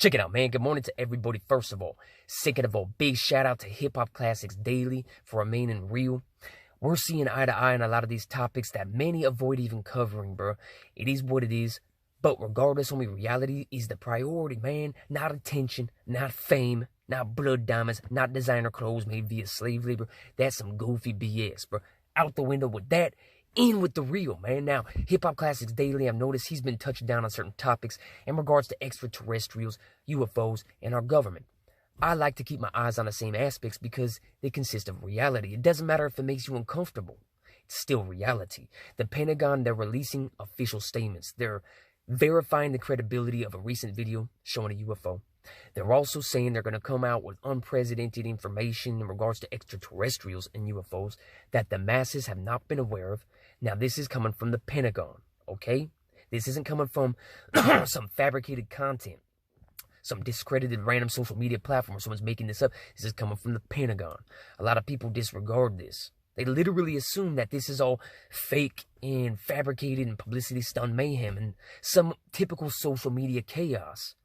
Check it out, man. Good morning to everybody. First of all, second of all, big shout out to Hip Hop Classics Daily for remaining real. We're seeing eye to eye on a lot of these topics that many avoid even covering, bro. It is what it is. But regardless, homie, reality is the priority, man. Not attention, not fame, not blood diamonds, not designer clothes made via slave labor. That's some goofy BS, bro. Out the window with that. In with the real, man. Now, Hip Hop Classics Daily, I've noticed he's been touching down on certain topics in regards to extraterrestrials, UFOs, and our government. I like to keep my eyes on the same aspects because they consist of reality. It doesn't matter if it makes you uncomfortable. It's still reality. The Pentagon, they're releasing official statements. They're verifying the credibility of a recent video showing a UFO. They're also saying they're going to come out with unprecedented information in regards to extraterrestrials and UFOs that the masses have not been aware of. Now, this is coming from the Pentagon, okay? This isn't coming from some fabricated content, some discredited random social media platform where someone's making this up. This is coming from the Pentagon. A lot of people disregard this. They literally assume that this is all fake and fabricated and publicity stunt mayhem and some typical social media chaos.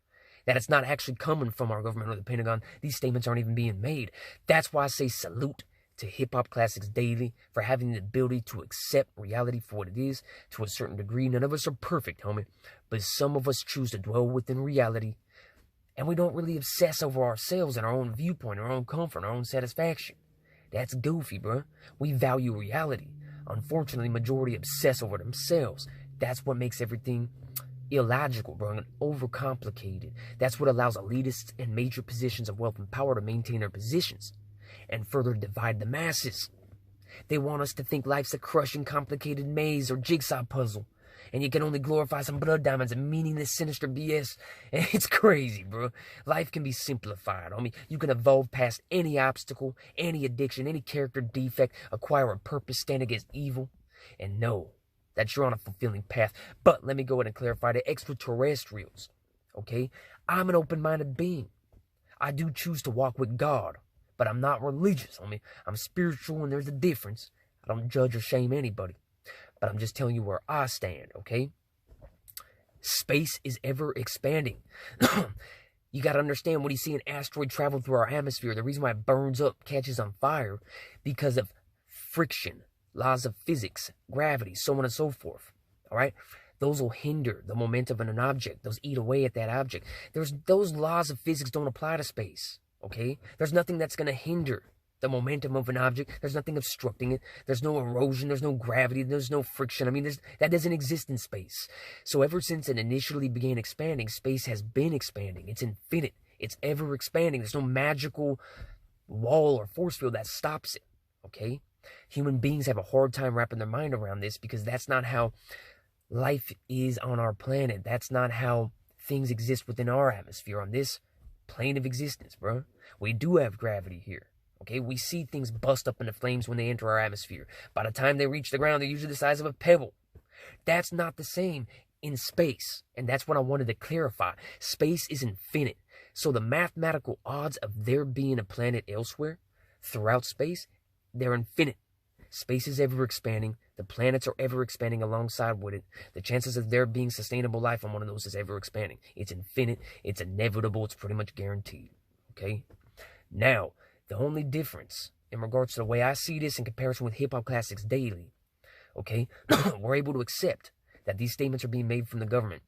That it's not actually coming from our government or the Pentagon. These statements aren't even being made. That's why I say salute to Hip Hop Classics Daily for having the ability to accept reality for what it is to a certain degree. None of us are perfect, homie, but some of us choose to dwell within reality, and we don't really obsess over ourselves and our own viewpoint, our own comfort, our own satisfaction. That's goofy, bro. We value reality. Unfortunately, majority obsess over themselves. That's what makes everything illogical, bro, and overcomplicated. That's what allows elitists in major positions of wealth and power to maintain their positions and further divide the masses. They want us to think life's a crushing, complicated maze or jigsaw puzzle, and you can only glorify some blood diamonds and meaningless, sinister BS. It's crazy, bro. Life can be simplified. I mean, you can evolve past any obstacle, any addiction, any character defect, acquire a purpose, stand against evil, and know that you're on a fulfilling path. But let me go ahead and clarify the extraterrestrials, okay? I'm an open-minded being. I do choose to walk with God, but I'm not religious. I mean, I'm spiritual, and there's a difference. I don't judge or shame anybody, but I'm just telling you where I stand, okay? Space is ever expanding. You got to understand, when you see an asteroid travel through our atmosphere, the reason why it burns up, catches on fire, because of friction, laws of physics, gravity, so on and so forth, all right? Those will hinder the momentum of an object. Those eat away at that object. Those laws of physics don't apply to space, okay? There's nothing that's going to hinder the momentum of an object. There's nothing obstructing it. There's no erosion. There's no gravity. There's no friction. I mean, that doesn't exist in space. So ever since it initially began expanding, space has been expanding. It's infinite. It's ever expanding. There's no magical wall or force field that stops it, okay? Human beings have a hard time wrapping their mind around this because that's not how life is on our planet. That's not how things exist within our atmosphere on this plane of existence, bro. We do have gravity here, okay? We see things bust up into flames when they enter our atmosphere. By the time they reach the ground, they're usually the size of a pebble. That's not the same in space, and that's what I wanted to clarify. Space is infinite, so the mathematical odds of there being a planet elsewhere throughout space, they're infinite. Space is ever expanding. The planets are ever expanding alongside with it. The chances of there being sustainable life on one of those is ever expanding. It's infinite. It's inevitable. It's pretty much guaranteed. Okay? Now, the only difference in regards to the way I see this in comparison with Hip Hop Classics Daily, okay, we're able to accept that these statements are being made from the government.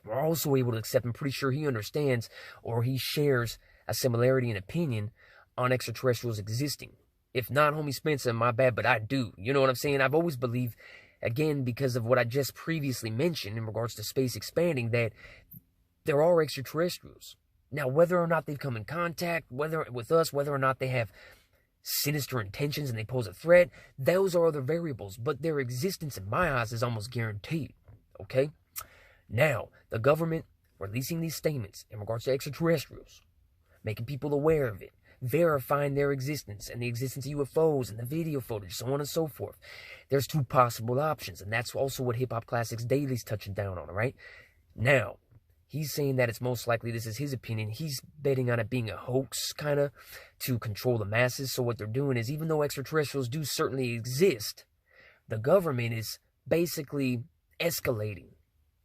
We're also able to accept, I'm pretty sure he understands or he shares a similarity in opinion on extraterrestrials existing. If not, homie Spencer, my bad, but I do. You know what I'm saying? I've always believed, again, because of what I just previously mentioned in regards to space expanding, that there are extraterrestrials. Now, whether or not they've come in contact, whether with us, whether or not they have sinister intentions and they pose a threat, those are other variables. But their existence, in my eyes, is almost guaranteed. Okay? Now, the government releasing these statements in regards to extraterrestrials, making people aware of it, verifying their existence and the existence of UFOs and the video footage, so on and so forth. There's two possible options, and that's also what Hip Hop Classics Daily's touching down on, all right? Now, he's saying that it's most likely, this is his opinion, he's betting on it being a hoax, kind of, to control the masses. So what they're doing is, even though extraterrestrials do certainly exist, the government is basically escalating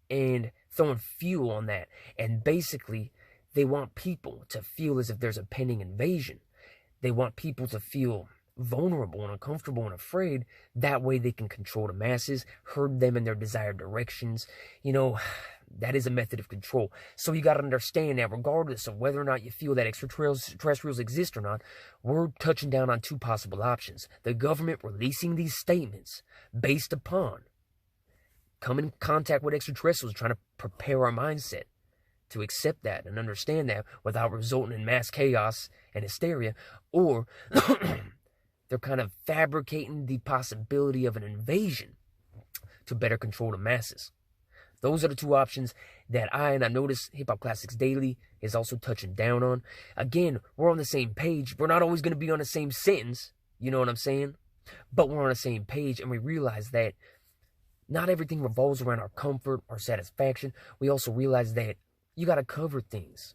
and throwing fuel on that. And basically, They want people to feel as if there's a pending invasion. They want people to feel vulnerable and uncomfortable and afraid. That way they can control the masses, herd them in their desired directions. You know, that is a method of control. So you got to understand that regardless of whether or not you feel that extraterrestrials exist or not, we're touching down on two possible options. The government releasing these statements based upon coming in contact with extraterrestrials, trying to prepare our mindset to accept that and understand that without resulting in mass chaos and hysteria, or they're kind of fabricating the possibility of an invasion to better control the masses. Those are the two options that I notice Hip Hop Classics Daily is also touching down on. Again, we're on the same page. We're not always going to be on the same sentence, you know what I'm saying? But we're on the same page, and we realize that not everything revolves around our comfort or satisfaction. We also realize that you got to cover things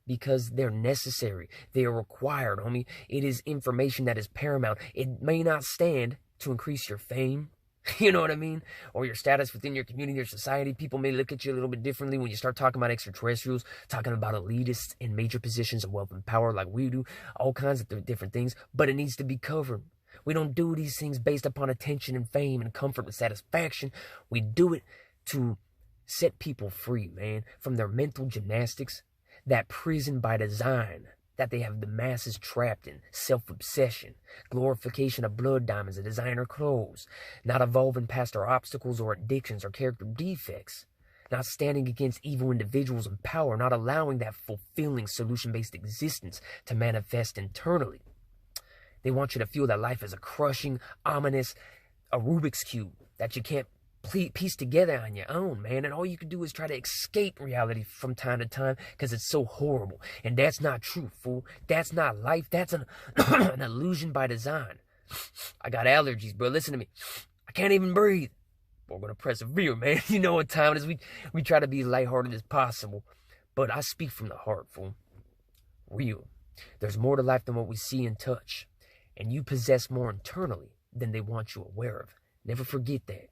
because they're necessary. They are required, homie. It is information that is paramount. It may not stand to increase your fame, you know what I mean? Or your status within your community or society. People may look at you a little bit differently when you start talking about extraterrestrials, talking about elitists in major positions of wealth and power like we do, all kinds of different things, but it needs to be covered. We don't do these things based upon attention and fame and comfort and satisfaction. We do it to set people free, man, from their mental gymnastics, that prison by design that they have the masses trapped in, self-obsession, glorification of blood diamonds and designer clothes, not evolving past our obstacles or addictions or character defects, not standing against evil individuals in power, not allowing that fulfilling solution-based existence to manifest internally. They want you to feel that life is a crushing, ominous, a Rubik's Cube that you can't piece together on your own, man. And all you can do is try to escape reality from time to time because it's so horrible. And that's not true, fool. That's not life. That's an illusion by design. I got allergies, bro. Listen to me. I can't even breathe. But we're going to persevere, man. You know what time it is. We try to be as lighthearted as possible. But I speak from the heart, fool. Real. There's more to life than what we see and touch. And you possess more internally than they want you aware of. Never forget that.